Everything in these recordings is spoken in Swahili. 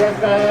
Hallelujah.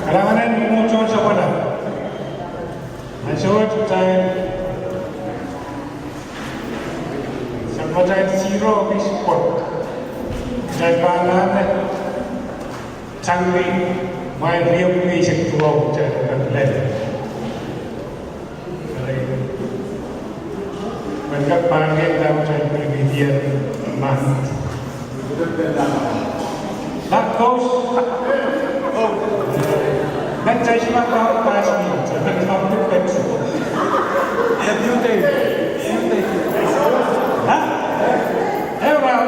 Kalangan muncul siapa Hancur saya zero bisport dan kalangan canggih main dia punya sektor jadi leh. Mereka panggil dalam saya pergi mas. Lakos. Dan saya cuma tahu pas ni, jangan tahu betul. Ya beauty. Hah? Well.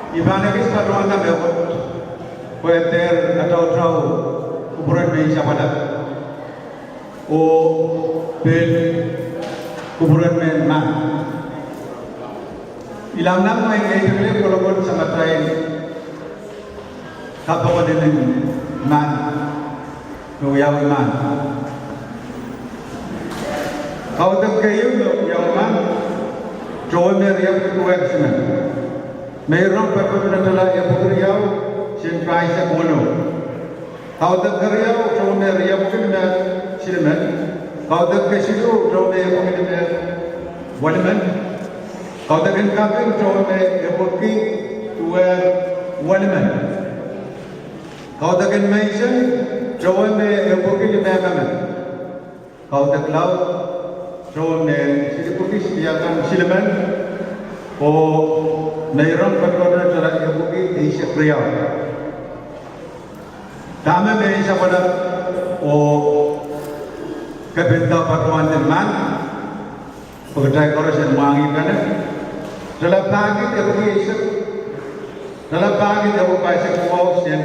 Ibadah kita perlu anda mewah, kuatir atau tahu kuburan ini siapa dah? Oh, bel kuburan ini mana? Ilam nama ini kita kalau pun sangat lain, kapal ini mana? Nuyawi mana? Kau tak kayu yang mana? Jauh dari yang kuat sebenarnya. Merong perpuluhan yang beriau sinpai sekono. Kau tak beriau jauh dari yang mungkin dah siluman. Kau tak kesitu jauh dari yang mungkin dah waliman. Kau tak kafir jauh dari yang mungkin tuan waliman. Kau tak maisha jauh dari yang mungkin dah kaman. Kau tak lau jauh dari siluman siluman. Oh, nairang perkara cara ibu ini sekreau. Kami mengisah pada oh kebentuk pertemuan teman, pekerjaan korus yang menganggap dalam pagi ibu ini dalam pagi ibu pasal kuau sen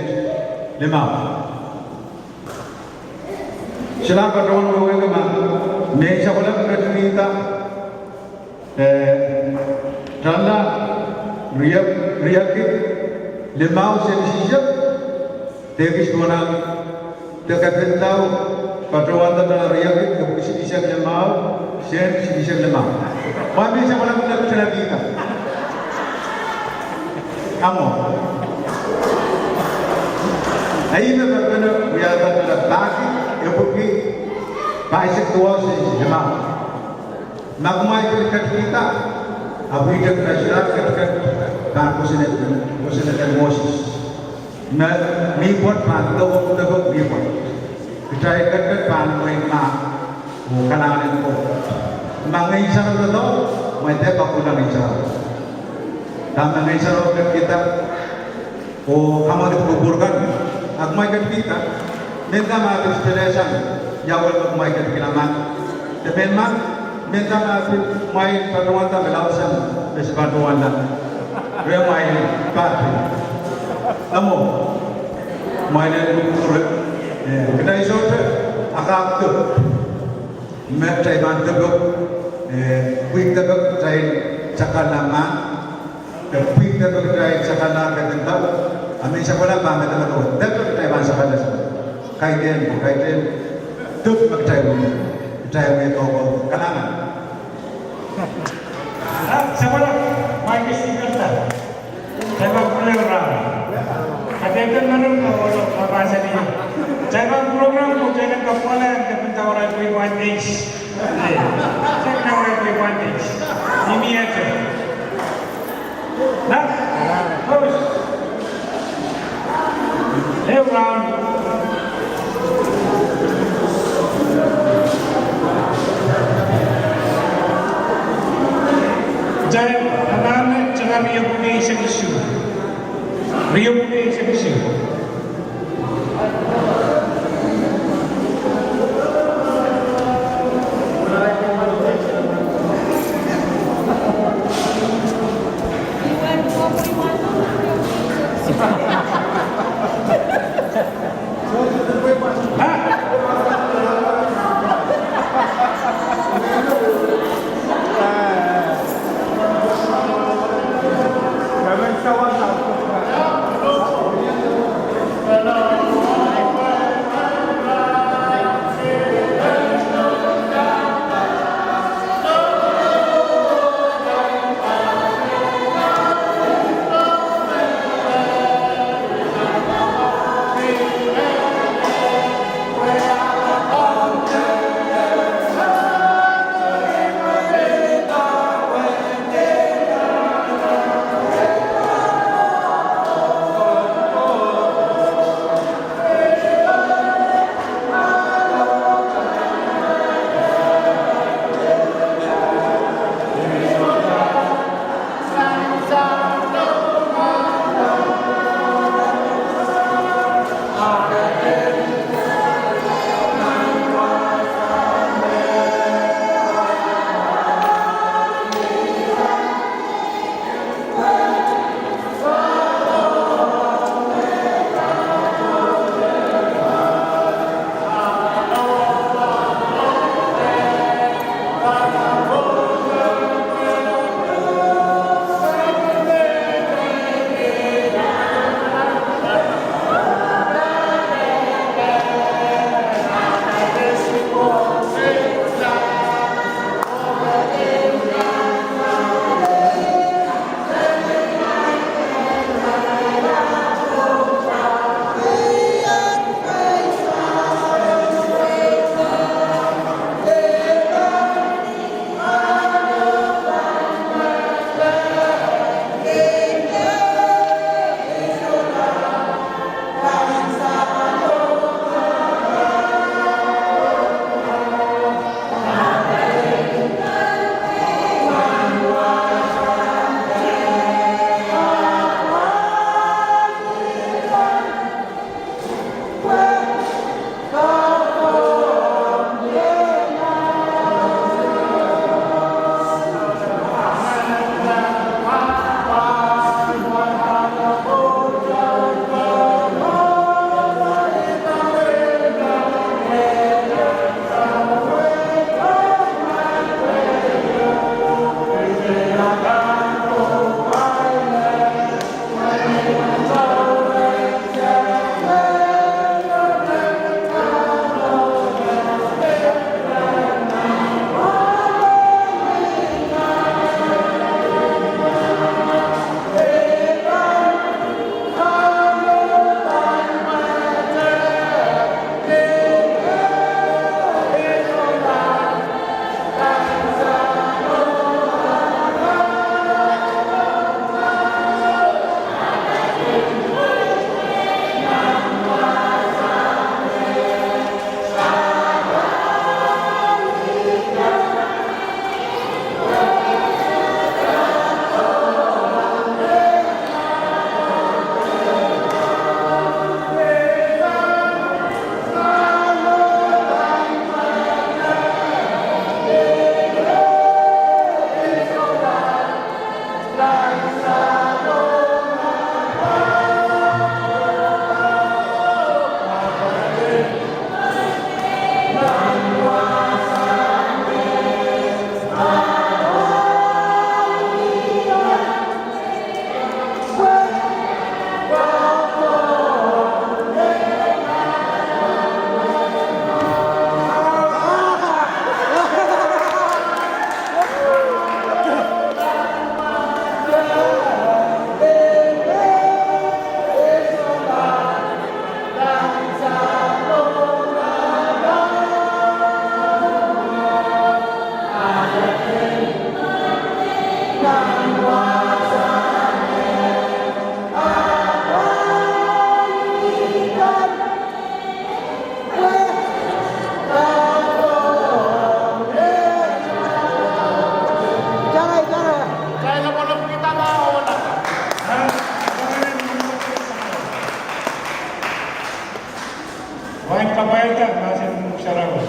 5. Selang pertemuan ibu ini mengisah pada kita Tanda riak lemau sensijak tegis mana dekat tahu perjuangan tanda riak kebusisan lemau sensijak lemau. Mana siapa nak bercakap kita? Kamu. Aina berkena biasa dalam bagi ebuki baik tua sensijak lemau. Magmai kita Abu Ida masyarakat kan kusinat Moses. Mi buat panto untuk mi buat. Kita ikat pan main ma bukanan itu. Mangai sana itu, mereka kapulan itu. Dan mangai sana kita, oh kamu dikuburkan. Agmai kita, minta maaf inspirasi. Jawab agmai kita nama. Teman minta maaf main pertemuan tak melausan pertemuan dah. Dia main parti. Kamu main kurang. Kita isot agak tu. Mereka iban tu, quick tu, saya cakap nama. Tapi kita berkait sakana kata tahu, amin sekolah bangga dengan tahu. Dan berkait bangsa pada semua. Kaiten, tuh berkait itu kenangan. Sekolah, mai kita Jaga boleh orang. Ada itu nanti kalau bahasa ini. Jaga program tu jangan kepala yang kita orang itu advantage. Jangan orang itu advantage. Ini aja. Nah, terus. Left round. Jangan reputation issue. Reputation issue. Wain kabaita masih musyawarah.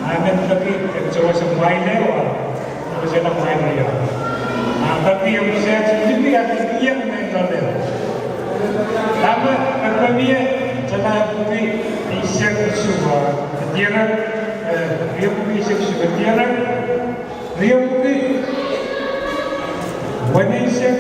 Amin lagi coba semua ini wah, bisa nak main dia. Tapi yang saya sendiri akan dia main dia. Lama kami jangan bukti isyak semua. Dia bukti isyak semua. Dia bukti wanita isyak.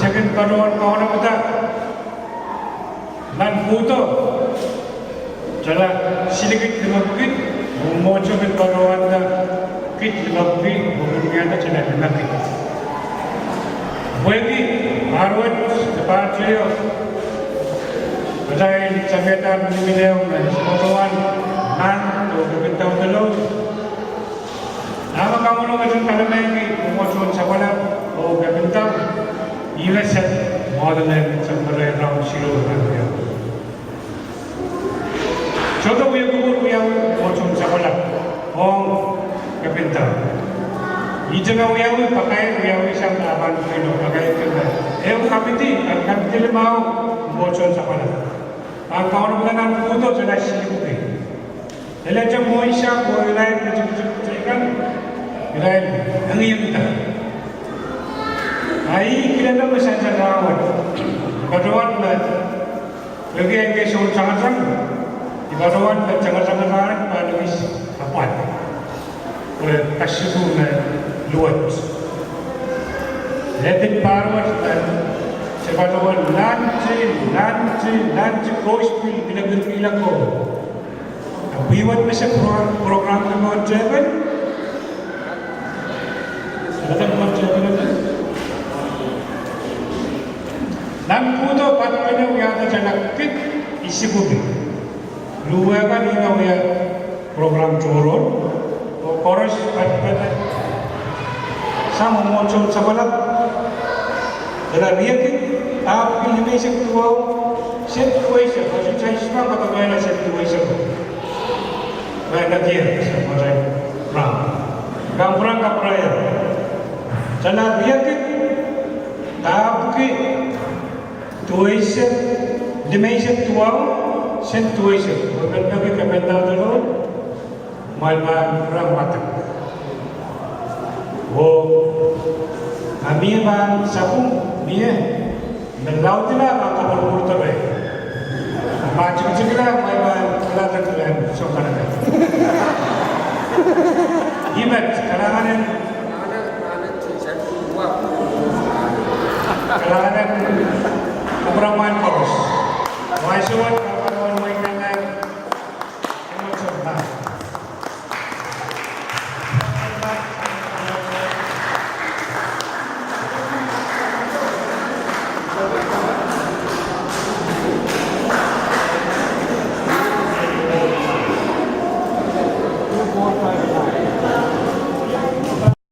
Second kawan kita dan foto jala silikit dimabit mojo ke kawan kit dimabit bukan ada jala dimabit bagi arwat cepat saja Padahal sabitan beliau kawan nan tu kita dulu nama kamu nak macam kalau lagi mojo sabana oh kita US modern sampai round zero kan. Contoh yang macam sekolah, kapita. Ijazah yang pakai yang sampai aban itu pakai kerja. Kapiti mau macam sekolah. Ang kawan bukan puto jelas sih. Kalau jam mau isya boleh macam kan, boleh angin kita. Ai kita nak bersama kawan, kawan lagi yang soal sangat kawan sangat orang pada wis kapan, oleh kasih luat. Lepas baru kawan lanci gospel bila bila ko. Biwat masa program kemudian jalan, ada kemudian dan puto patutnya yang ada kit isi bumi. Luar kan ini ya program coron, koros patutnya sama muncul sebelah. Dalam dia kit, apa yang bisa keluar situation, macam saya semua kata mana situation. Baiklah dia sama saya perang, perang kapraya. Dalam dia kit, tapi tuition, dimension tuang, sen tuition. Bukan kami kementerian dulu, malah perang mata. Oh, kami bang sapung dia, melaut lah atau berburu terbaik. Macam lah, malah kita terkena sokan. Ibat, kalangan